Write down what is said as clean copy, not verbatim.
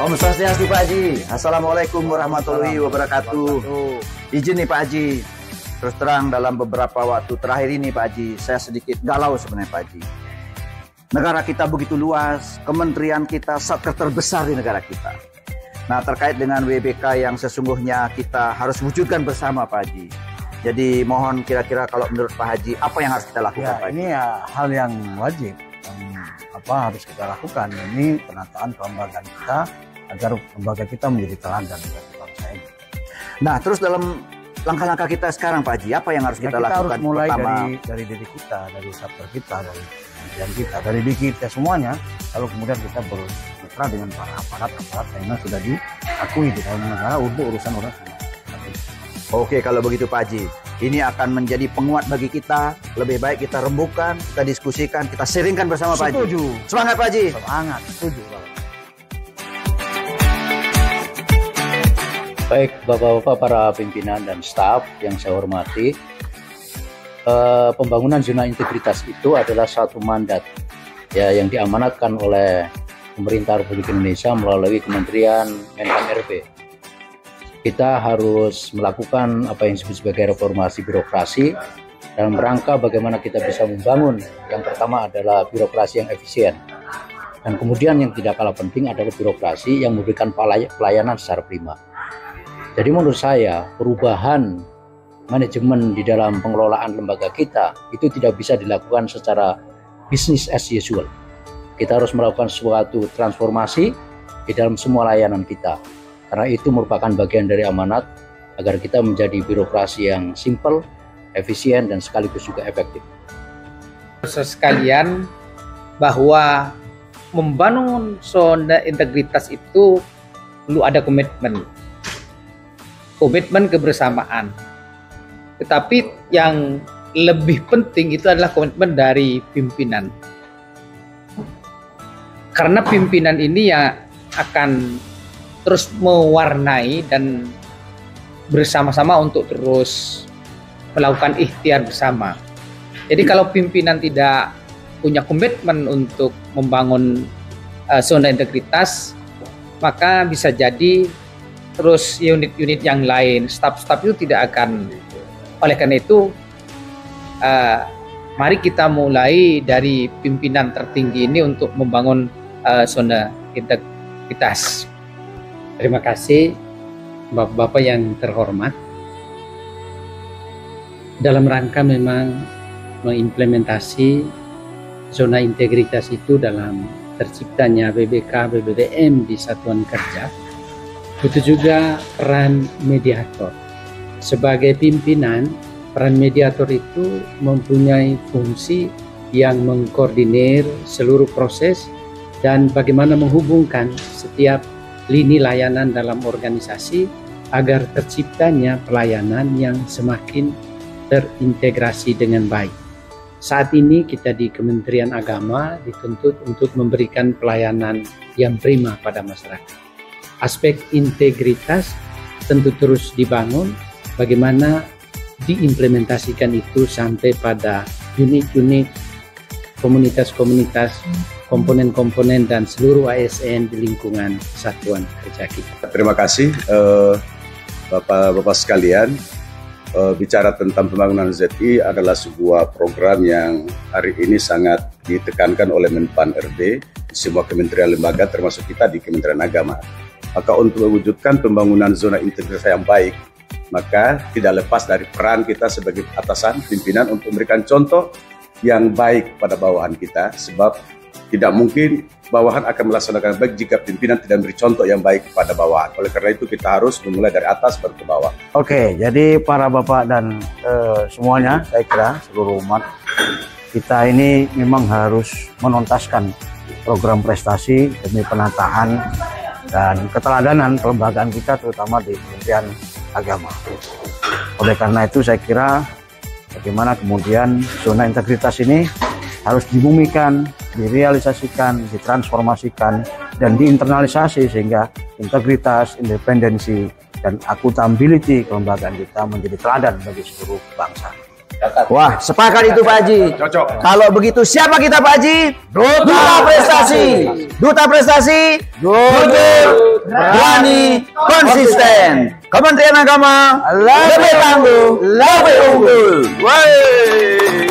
Om Swastiastu Pak Haji. Assalamualaikum warahmatullahi wabarakatuh. Izin nih Pak Haji, terus terang dalam beberapa waktu terakhir ini Pak Haji, saya sedikit galau sebenarnya Pak Haji. Negara kita begitu luas, kementerian kita satker terbesar di negara kita. Nah, terkait dengan WBK yang sesungguhnya kita harus wujudkan bersama Pak Haji. Jadi mohon kira-kira kalau menurut Pak Haji, apa yang harus kita lakukan Pak Haji? Ini ya hal yang wajib, harus kita lakukan. Ini penataan kelembagaan kita agar lembaga kita menjadi teladan bagi bangsa ini. Nah, terus dalam langkah-langkah kita sekarang Pak Haji, apa yang harus kita lakukan? Kita harus mulai pertama, dari diri kita, dari satker kita, dari kementerian kita, dari diri kita semuanya. Lalu kemudian kita bermitra dengan para aparat yang sudah diakui di dalam negara untuk urusan-urusan. Oke, kalau begitu Pak Haji, ini akan menjadi penguat bagi kita. Lebih baik kita rembukan, kita diskusikan, kita sharingkan bersama Pak Haji. Setuju. Semangat Pak Haji. Semangat, setuju. Baik, Bapak-Bapak para pimpinan dan staf yang saya hormati, pembangunan zona integritas itu adalah satu mandat ya yang diamanatkan oleh pemerintah Republik Indonesia melalui Kementerian Menpan-RB. Kita harus melakukan apa yang disebut sebagai reformasi birokrasi dalam rangka bagaimana kita bisa membangun. Yang pertama adalah birokrasi yang efisien, dan kemudian yang tidak kalah penting adalah birokrasi yang memberikan pelayanan secara prima. Jadi menurut saya perubahan manajemen di dalam pengelolaan lembaga kita itu tidak bisa dilakukan secara business as usual. Kita harus melakukan suatu transformasi di dalam semua layanan kita. Karena itu merupakan bagian dari amanat agar kita menjadi birokrasi yang simple, efisien, dan sekaligus juga efektif. Sekalian, bahwa membangun zona integritas itu perlu ada komitmen kebersamaan. Tetapi yang lebih penting itu adalah komitmen dari pimpinan. Karena pimpinan ini yang akan terus mewarnai dan bersama-sama untuk terus melakukan ikhtiar bersama. Jadi kalau pimpinan tidak punya komitmen untuk membangun zona integritas, maka bisa jadi terus unit-unit yang lain, staf-staf itu tidak akan. Oleh karena itu, mari kita mulai dari pimpinan tertinggi ini untuk membangun zona integritas. Terima kasih Bapak-Bapak yang terhormat. Dalam rangka memang mengimplementasi zona integritas itu dalam terciptanya WBK, BBBM di satuan kerja, itu juga peran mediator. Sebagai pimpinan, peran mediator itu mempunyai fungsi yang mengkoordinir seluruh proses dan bagaimana menghubungkan setiap lini layanan dalam organisasi agar terciptanya pelayanan yang semakin terintegrasi dengan baik. Saat ini kita di Kementerian Agama dituntut untuk memberikan pelayanan yang prima pada masyarakat. Aspek integritas tentu terus dibangun, bagaimana diimplementasikan itu sampai pada unit-unit, komunitas-komunitas, komponen-komponen dan seluruh ASN di lingkungan satuan kerja kita. Terima kasih Bapak-Bapak sekalian. Bicara tentang pembangunan ZI adalah sebuah program yang hari ini sangat ditekankan oleh Menpan-RB di semua kementerian lembaga termasuk kita di Kementerian Agama. Maka untuk mewujudkan pembangunan zona integritas yang baik, maka tidak lepas dari peran kita sebagai atasan pimpinan untuk memberikan contoh yang baik pada bawahan kita, sebab tidak mungkin bawahan akan melaksanakan baik jika pimpinan tidak memberi contoh yang baik kepada bawahan. Oleh karena itu kita harus memulai dari atas baru ke bawah. Oke, jadi para bapak dan semuanya, saya kira seluruh umat kita ini memang harus menuntaskan program prestasi demi penataan dan keteladanan kelembagaan kita, terutama di Kementerian Agama. Oleh karena itu saya kira bagaimana kemudian zona integritas ini harus dibumikan, direalisasikan, ditransformasikan, dan diinternalisasi sehingga integritas, independensi, dan akuntability kelembagaan kita menjadi teladan bagi seluruh bangsa. Wah, sepakat itu Pak Haji. Cocok. Kalau begitu siapa kita Pak Haji? Duta Prestasi. Duta Prestasi. Jujur. berani, konsisten. Kementerian Agama lebih tangguh, lebih unggul. Wey.